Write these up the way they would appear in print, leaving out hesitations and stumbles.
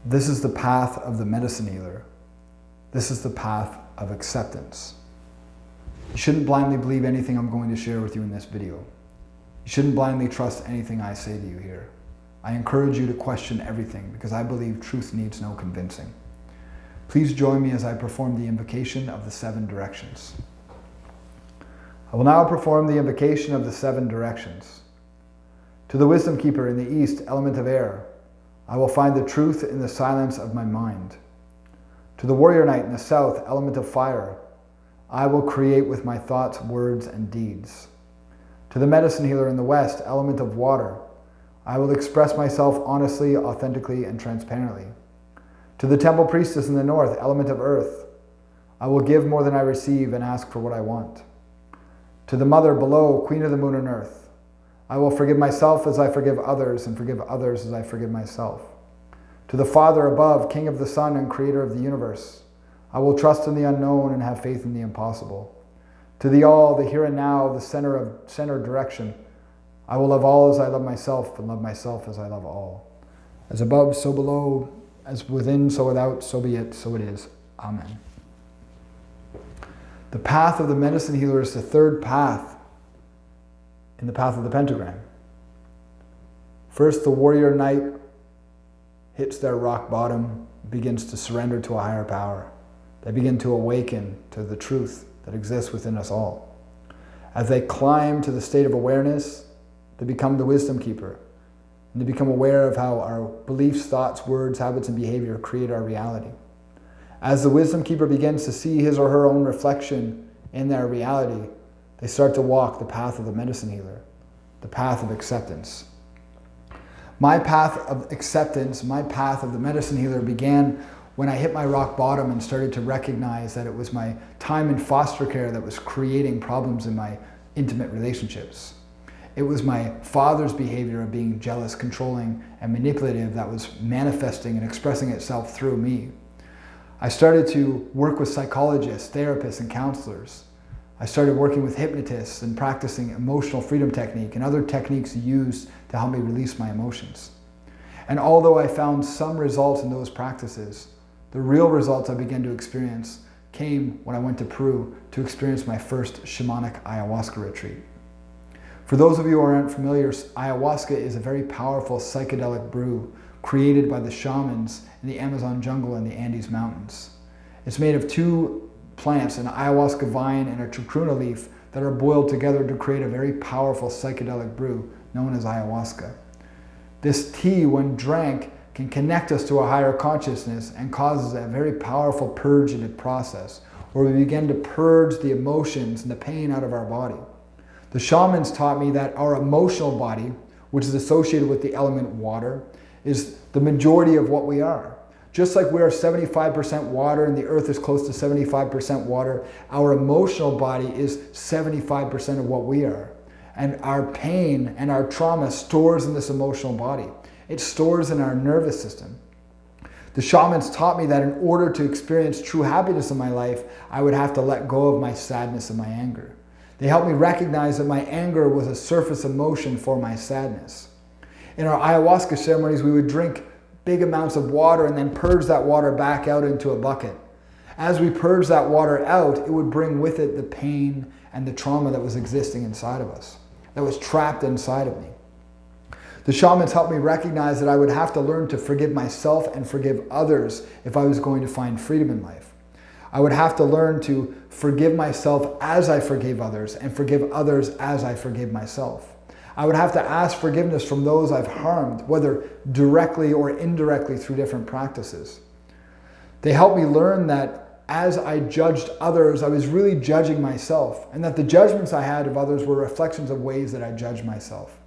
This is the path of the medicine healer. This is the path of acceptance. You shouldn't blindly believe anything I'm going to share with you in this video. You shouldn't blindly trust anything I say to you here. I encourage you to question everything because I believe truth needs no convincing. Please join me as I perform the invocation of the 7 directions. I will now perform the invocation of the 7 directions. To the wisdom keeper in the east, element of air, I will find the truth in the silence of my mind. To the warrior knight in the south, element of fire, I will create with my thoughts, words, and deeds. To the medicine healer in the west, element of water, I will express myself honestly, authentically, and transparently. To the temple priestess in the north, element of earth, I will give more than I receive and ask for what I want. To the mother below, queen of the moon and earth, I will forgive myself as I forgive others and forgive others as I forgive myself. To the Father above, king of the sun and creator of the universe, I will trust in the unknown and have faith in the impossible. To the all, the here and now, the center direction, I will love all as I love myself and love myself as I love all. As above, so below, as within, so without, so be it, so it is. Amen. The path of the medicine healer is the 3rd path in the path of the pentagram. First, the warrior knight hits their rock bottom, begins to surrender to a higher power. They begin to awaken to the truth that exists within us all. As they climb to the state of awareness, they become the wisdom keeper. And they become aware of how our beliefs, thoughts, words, habits, and behavior create our reality. As the wisdom keeper begins to see his or her own reflection in their reality, they start to walk the path of the medicine healer, the path of acceptance. My path of acceptance, my path of the medicine healer began when I hit my rock bottom and started to recognize that it was my time in foster care that was creating problems in my intimate relationships. It was my father's behavior of being jealous, controlling, and manipulative that was manifesting and expressing itself through me. I started to work with psychologists, therapists, and counselors. I started working with hypnotists and practicing emotional freedom technique and other techniques used to help me release my emotions. And although I found some results in those practices, the real results I began to experience came when I went to Peru to experience my first shamanic ayahuasca retreat. For those of you who aren't familiar, ayahuasca is a very powerful psychedelic brew created by the shamans in the Amazon jungle and the Andes Mountains. It's made of 2 plants, an ayahuasca vine and a chacruna leaf, that are boiled together to create a very powerful psychedelic brew known as ayahuasca. This tea, when drank, can connect us to a higher consciousness and causes a very powerful purgative process where we begin to purge the emotions and the pain out of our body. The shamans taught me that our emotional body, which is associated with the element water, is the majority of what we are. Just like we are 75% water and the earth is close to 75% water, our emotional body is 75% of what we are. And our pain and our trauma stores in this emotional body. It stores in our nervous system. The shamans taught me that in order to experience true happiness in my life, I would have to let go of my sadness and my anger. They helped me recognize that my anger was a surface emotion for my sadness. In our ayahuasca ceremonies, we would drink big amounts of water and then purge that water back out into a bucket. As we purge that water out, it would bring with it the pain and the trauma that was existing inside of us, that was trapped inside of me. The shamans helped me recognize that I would have to learn to forgive myself and forgive others if I was going to find freedom in life. I would have to learn to forgive myself as I forgave others and forgive others as I forgave myself. I would have to ask forgiveness from those I've harmed, whether directly or indirectly through different practices. They helped me learn that as I judged others, I was really judging myself, and that the judgments I had of others were reflections of ways that I judged myself.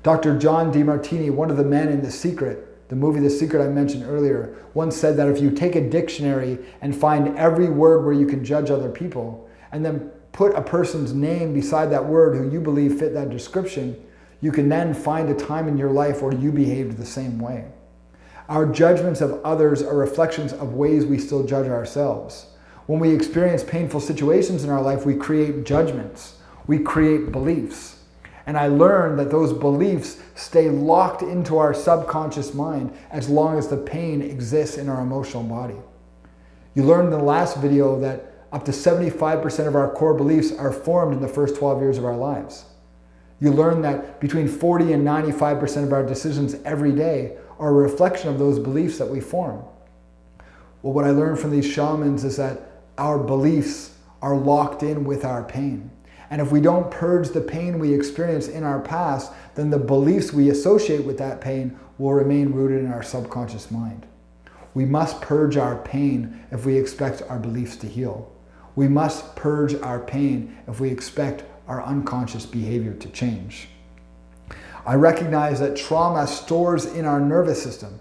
Dr. John Demartini, one of the men in The Secret, the movie The Secret I mentioned earlier, once said that if you take a dictionary and find every word where you can judge other people, and then put a person's name beside that word who you believe fit that description, you can then find a time in your life where you behaved the same way. Our judgments of others are reflections of ways we still judge ourselves. When we experience painful situations in our life, we create judgments, we create beliefs. And I learned that those beliefs stay locked into our subconscious mind as long as the pain exists in our emotional body. You learned in the last video that up to 75% of our core beliefs are formed in the first 12 years of our lives. You learned that between 40 and 95% of our decisions every day are a reflection of those beliefs that we form. Well, what I learned from these shamans is that our beliefs are locked in with our pain. And if we don't purge the pain we experience in our past, then the beliefs we associate with that pain will remain rooted in our subconscious mind. We must purge our pain if we expect our beliefs to heal. We must purge our pain if we expect our unconscious behavior to change. I recognize that trauma stores in our nervous system.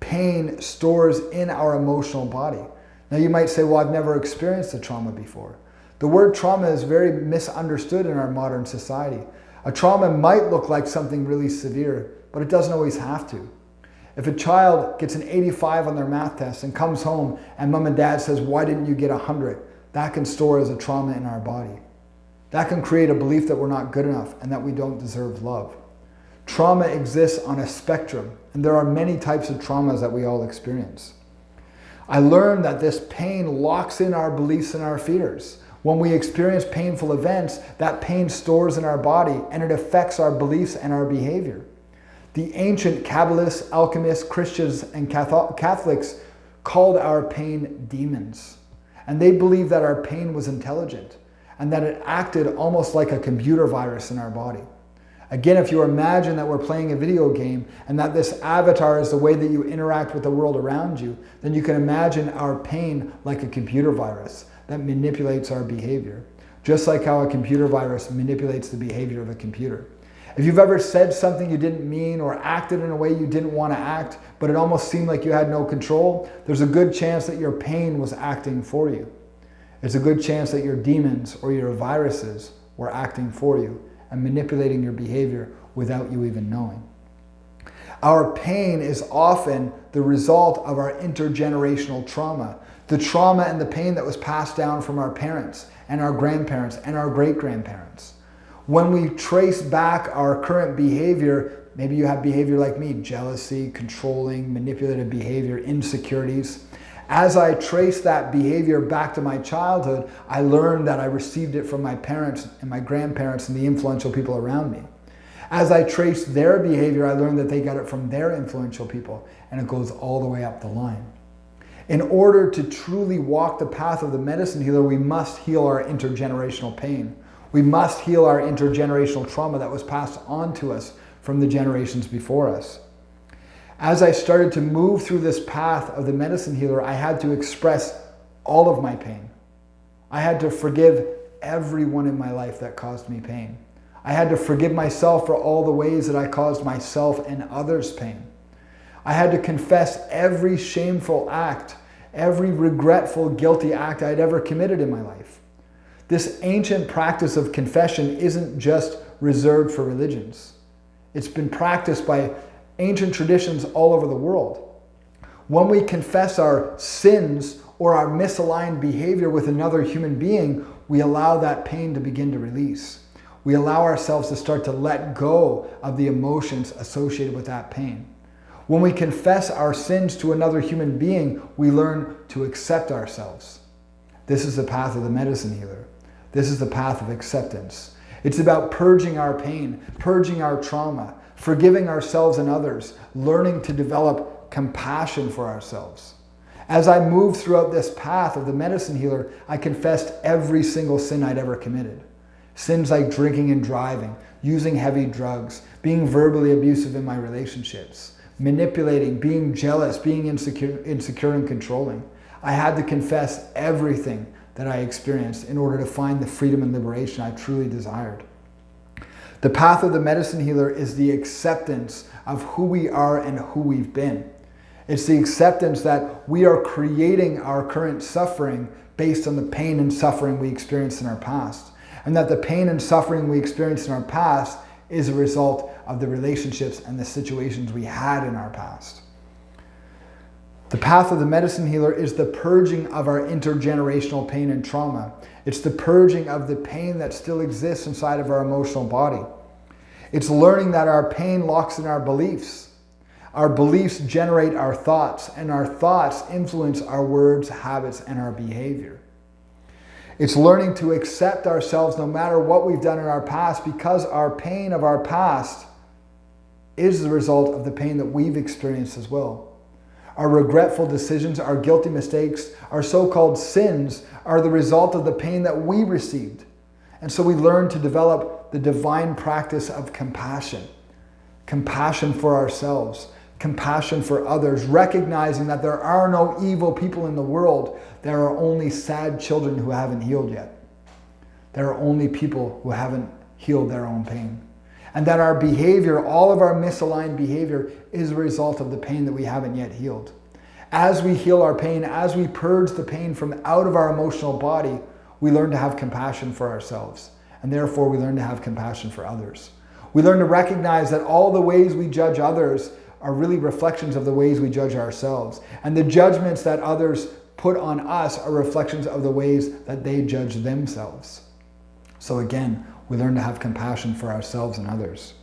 Pain stores in our emotional body. Now you might say, well, I've never experienced a trauma before. The word trauma is very misunderstood in our modern society. A trauma might look like something really severe, but it doesn't always have to. If a child gets an 85 on their math test and comes home and mom and dad says, why didn't you get 100? That can store as a trauma in our body. That can create a belief that we're not good enough and that we don't deserve love. Trauma exists on a spectrum, and there are many types of traumas that we all experience. I learned that this pain locks in our beliefs and our fears. When we experience painful events, that pain stores in our body and it affects our beliefs and our behavior. The ancient Kabbalists, alchemists, Christians, and Catholics called our pain demons. And they believed that our pain was intelligent and that it acted almost like a computer virus in our body. Again, if you imagine that we're playing a video game and that this avatar is the way that you interact with the world around you, then you can imagine our pain like a computer virus that manipulates our behavior, just like how a computer virus manipulates the behavior of a computer. If you've ever said something you didn't mean or acted in a way you didn't want to act, but it almost seemed like you had no control, there's a good chance that your pain was acting for you. It's a good chance that your demons or your viruses were acting for you and manipulating your behavior without you even knowing. Our pain is often the result of our intergenerational trauma, the trauma and the pain that was passed down from our parents and our grandparents and our great-grandparents. When we trace back our current behavior, maybe you have behavior like me, jealousy, controlling, manipulative behavior, insecurities. As I trace that behavior back to my childhood, I learned that I received it from my parents and my grandparents and the influential people around me. As I traced their behavior, I learned that they got it from their influential people, and it goes all the way up the line. In order to truly walk the path of the medicine healer, we must heal our intergenerational pain. We must heal our intergenerational trauma that was passed on to us from the generations before us. As I started to move through this path of the medicine healer, I had to express all of my pain. I had to forgive everyone in my life that caused me pain. I had to forgive myself for all the ways that I caused myself and others pain. I had to confess every shameful act, every regretful, guilty act I'd ever committed in my life. This ancient practice of confession isn't just reserved for religions. It's been practiced by ancient traditions all over the world. When we confess our sins or our misaligned behavior with another human being, we allow that pain to begin to release. We allow ourselves to start to let go of the emotions associated with that pain. When we confess our sins to another human being, we learn to accept ourselves. This is the path of the medicine healer. This is the path of acceptance. It's about purging our pain, purging our trauma, forgiving ourselves and others, learning to develop compassion for ourselves. As I moved throughout this path of the medicine healer, I confessed every single sin I'd ever committed. Sins like drinking and driving, using heavy drugs, being verbally abusive in my relationships, manipulating, being jealous, being insecure and controlling. I had to confess everything that I experienced in order to find the freedom and liberation I truly desired. The path of the medicine healer is the acceptance of who we are and who we've been. It's the acceptance that we are creating our current suffering based on the pain and suffering we experienced in our past. And that the pain and suffering we experienced in our past is a result of the relationships and the situations we had in our past. The path of the medicine healer is the purging of our intergenerational pain and trauma. It's the purging of the pain that still exists inside of our emotional body. It's learning that our pain locks in our beliefs. Our beliefs generate our thoughts, and our thoughts influence our words, habits, and our behavior. It's learning to accept ourselves no matter what we've done in our past, because our pain of our past is the result of the pain that we've experienced as well. Our regretful decisions, our guilty mistakes, our so-called sins are the result of the pain that we received. And so we learn to develop the divine practice of compassion. Compassion for ourselves, compassion for others, recognizing that there are no evil people in the world. There are only sad children who haven't healed yet. There are only people who haven't healed their own pain. And that our behavior, all of our misaligned behavior, is a result of the pain that we haven't yet healed. As we heal our pain, as we purge the pain from out of our emotional body, we learn to have compassion for ourselves. And therefore, we learn to have compassion for others. We learn to recognize that all the ways we judge others are really reflections of the ways we judge ourselves. And the judgments that others put on us are reflections of the ways that they judge themselves. So again, we learn to have compassion for ourselves and others.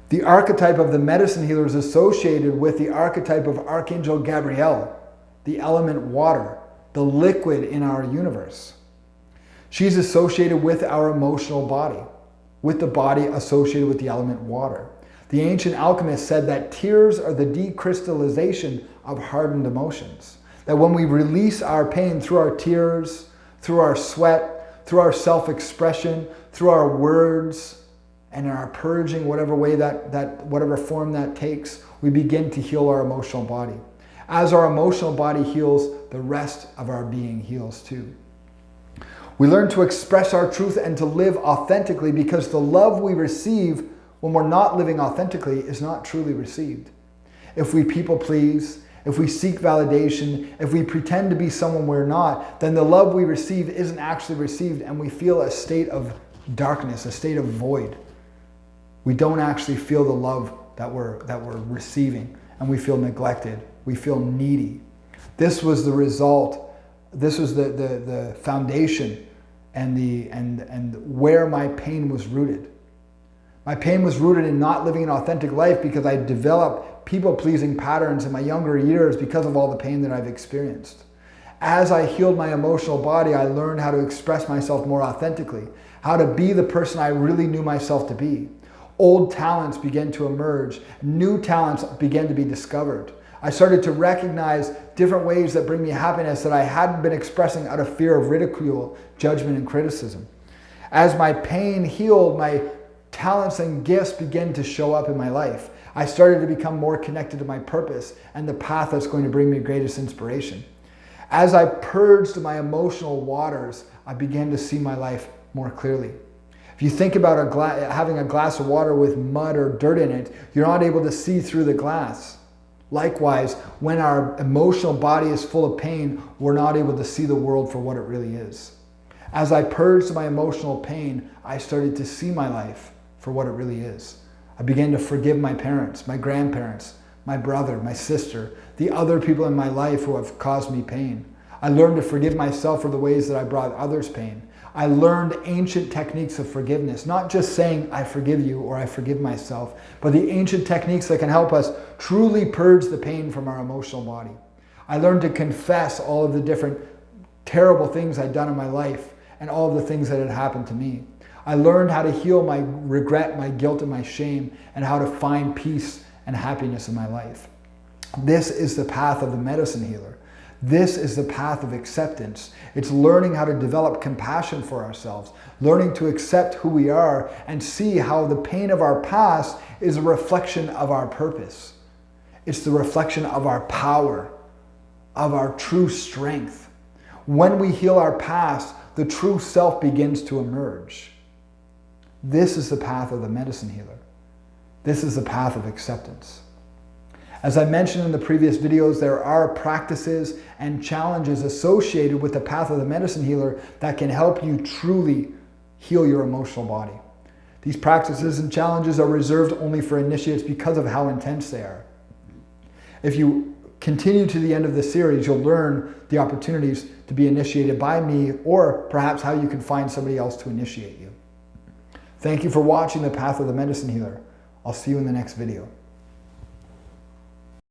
The archetype of the medicine healer is associated with the archetype of Archangel Gabriel, the element water, the liquid in our universe. She's associated with our emotional body, with the body associated with the element water. The ancient alchemists said that tears are the decrystallization of hardened emotions. That when we release our pain through our tears, through our sweat, through our self-expression, through our words, and in our purging, whatever way whatever form that takes, we begin to heal our emotional body. As our emotional body heals, the rest of our being heals too. We learn to express our truth and to live authentically, because the love we receive when we're not living authentically is not truly received. If we people please, if we seek validation, if we pretend to be someone we're not, then the love we receive isn't actually received, and we feel a state of darkness, a state of void. We don't actually feel the love that we're receiving, and we feel neglected. We feel needy. This was the result. This was the foundation and where my pain was rooted. My pain was rooted in not living an authentic life, because I developed people-pleasing patterns in my younger years because of all the pain that I've experienced. As I healed my emotional body, I learned how to express myself more authentically, how to be the person I really knew myself to be. Old talents began to emerge. New talents began to be discovered. I started to recognize different ways that bring me happiness that I hadn't been expressing out of fear of ridicule, judgment, and criticism. As my pain healed, my talents and gifts began to show up in my life. I started to become more connected to my purpose and the path that's going to bring me greatest inspiration. As I purged my emotional waters, I began to see my life more clearly. If you think about having a glass of water with mud or dirt in it, you're not able to see through the glass. Likewise, when our emotional body is full of pain, we're not able to see the world for what it really is. As I purged my emotional pain, I started to see my life for what it really is. I began to forgive my parents, my grandparents, my brother, my sister, the other people in my life who have caused me pain. I learned to forgive myself for the ways that I brought others pain. I learned ancient techniques of forgiveness, not just saying I forgive you or I forgive myself, but the ancient techniques that can help us truly purge the pain from our emotional body. I learned to confess all of the different terrible things I'd done in my life and all of the things that had happened to me. I learned how to heal my regret, my guilt, and my shame, and how to find peace and happiness in my life. This is the path of the medicine healer. This is the path of acceptance. It's learning how to develop compassion for ourselves, learning to accept who we are and see how the pain of our past is a reflection of our purpose. It's the reflection of our power, of our true strength. When we heal our past, the true self begins to emerge. This is the path of the medicine healer. This is the path of acceptance. As I mentioned in the previous videos, there are practices and challenges associated with the path of the medicine healer that can help you truly heal your emotional body. These practices and challenges are reserved only for initiates because of how intense they are. If you continue to the end of the series, you'll learn the opportunities to be initiated by me, or perhaps how you can find somebody else to initiate you. Thank you for watching The Path of the Medicine Healer. I'll see you in the next video.